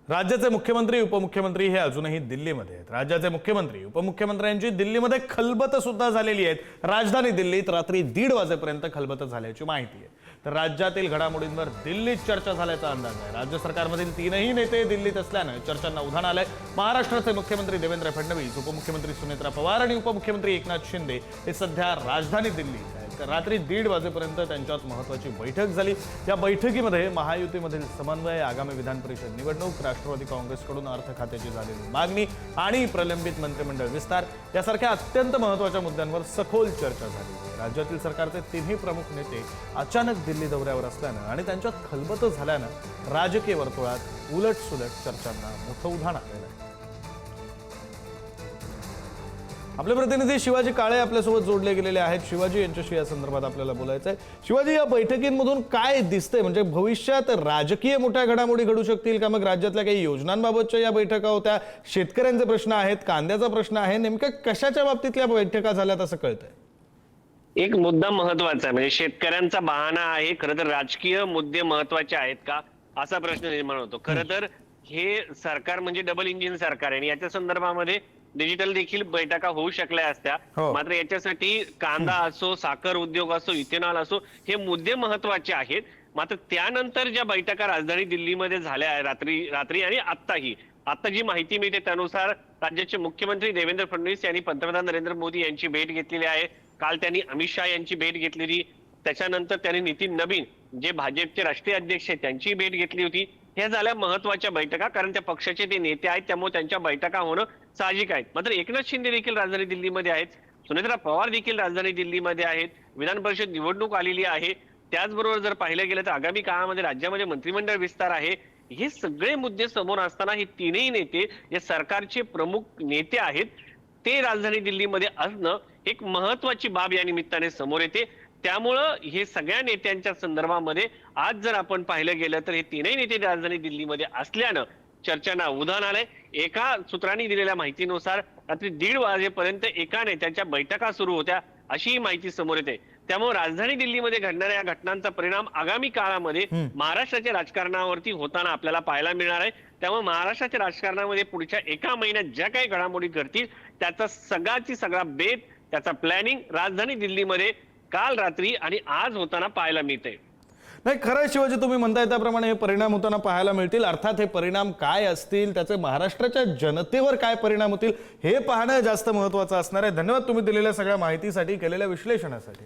राज्याचे मुख्यमंत्री उपमुख्यमंत्री हे अजूनही दिल्लीमध्ये आहेत। राज्याचे मुख्यमंत्री उपमुख्यमंत्र्यांची दिल्लीमध्ये खलबत सुद्धा झालेली आहे। राजधानी दिल्लीत रात्री 1:30 वाजेपर्यंत खलबत झाल्याची माहिती आहे। तर राज्यातील घडामोडींवर दिल्लीत चर्चा झाल्याचा अंदाज आहे। राज्य सरकारमधील तीनही नेते दिल्लीत असल्याने चर्चांना उधाण आलंय। महाराष्ट्राचे मुख्यमंत्री देवेंद्र फडणवीस, उपमुख्यमंत्री सुनेत्रा पवार आणि उपमुख्यमंत्री एकनाथ शिंदे हे सध्या राजधानी दिल्लीत आहेत। रात्री 1:30 वाजेपर्यंत त्यांच्यात महत्त्वाची बैठक झाली। या बैठकीमध्ये महायुतीमधील समन्वय, आगामी विधान परिषद निवडणूक, राष्ट्रवादी काँग्रेसकडून अर्थ खात्याची झालेली मागणी आणि प्रलंबित मंत्रिमंडळ विस्तार यासारख्या अत्यंत महत्त्वाच्या मुद्द्यांवर सखोल चर्चा झाली। राज्यातील सरकारचे तिन्ही प्रमुख नेते अचानक दिल्ली दौऱ्यावर असल्यानं आणि त्यांच्यात खलबत झाल्यानं राजकीय वर्तुळात उलटसुलट चर्चांना मोठं उधाण आलेलं आहे। आपले प्रतिनिधी शिवाजी काळे आपल्यासोबत जोडले गेलेले आहेत। शिवाजी यांच्याशी या संदर्भात आपल्याला बोलायचं आहे। शिवाजी, या बैठकींमधून काय दिसतंय? म्हणजे भविष्यात राजकीय मोठ्या घडामोडी घडू शकतील का? मग राज्यातल्या काही योजनांबाबतच्या या बैठका होत्या, शेतकऱ्यांचे प्रश्न आहेत, कांद्याचा प्रश्न आहे, नेमक्या कशाच्या बाबतीतल्या बैठका झाल्यात असं कळतंय? एक मुद्दा महत्वाचा आहे, म्हणजे शेतकऱ्यांचा बहाणा आहे। खरं तर राजकीय मुद्दे महत्वाचे आहेत का असा प्रश्न निर्माण होतो। खरं तर हे सरकार म्हणजे डबल इंजिन सरकार आहे आणि याच्या संदर्भामध्ये डिजिटल देखील बैठका होऊ शकल्या असत्या। मात्र याच्यासाठी कांदा असो, साखर उद्योग असो, इथेनॉल असो, हे मुद्दे महत्वाचे आहेत। मात्र त्यानंतर ज्या बैठका राजधानी दिल्लीमध्ये झाल्या आहे रात्री आणि आता जी माहिती मिळते त्यानुसार राज्याचे मुख्यमंत्री देवेंद्र फडणवीस यांनी पंतप्रधान नरेंद्र मोदी यांची भेट घेतलेली आहे। काल त्यांनी अमित शहा यांची भेट घेतलेली, त्याच्यानंतर त्यांनी नितीन नवीन जे भाजपचे राष्ट्रीय अध्यक्ष आहेत त्यांची भेट घेतली होती। हे झाल्या महत्वाच्या बैठका, कारण त्या पक्षाचे ते नेते आहेत, त्यामुळे त्यांच्या बैठका होणं साहजिक आहे। मात्र एकनाथ शिंदे देखील राजधानी दिल्लीमध्ये आहेत, सुनेत्रा पवार देखील राजधानी दिल्लीमध्ये आहेत, विधान परिषद निवडणूक आलेली आहे। त्याचबरोबर जर पाहिलं गेलं तर आगामी काळामध्ये राज्यामध्ये मंत्रिमंडळ विस्तार आहे। हे सगळे मुद्दे समोर असताना हे तीनही नेते जे सरकारचे प्रमुख नेते आहेत ते राजधानी दिल्लीमध्ये असणं एक महत्वाची बाब या निमित्ताने समोर येते। त्यामुळं हे सगळ्या नेत्यांच्या संदर्भामध्ये आज जर आपण पाहिलं गेलं तर हे तीनही नेते राजधानी दिल्लीमध्ये असल्यानं चर्चांना उधाण आलंय। एका सूत्रांनी दिलेल्या माहितीनुसार रात्री 1:30 वाजेपर्यंत एका नेत्याच्या बैठका सुरू होत्या अशी माहिती समोर येते। त्यामुळे राजधानी दिल्लीमध्ये घडणाऱ्या या घटनांचा परिणाम आगामी काळामध्ये महाराष्ट्राच्या राजकारणावरती होताना आपल्याला पाहायला मिळणार आहे। त्यामुळे महाराष्ट्राच्या राजकारणामध्ये पुढच्या एका महिन्यात ज्या काही घडामोडी घडतील त्याचा सगळा बेत, त्याचा प्लॅनिंग राजधानी दिल्लीमध्ये काल रात्री आणि आज होताना पाहायला मिळते। नाही, खरं शिवाजी, तुम्ही म्हणताय त्याप्रमाणे हे परिणाम होताना पाहायला मिळतील। अर्थात हे परिणाम काय असतील, त्याचे महाराष्ट्राच्या जनतेवर काय परिणाम होतील हे पाहणं जास्त महत्त्वाचं असणार आहे। धन्यवाद तुम्ही दिलेल्या सगळ्या माहितीसाठी, केलेल्या विश्लेषणासाठी।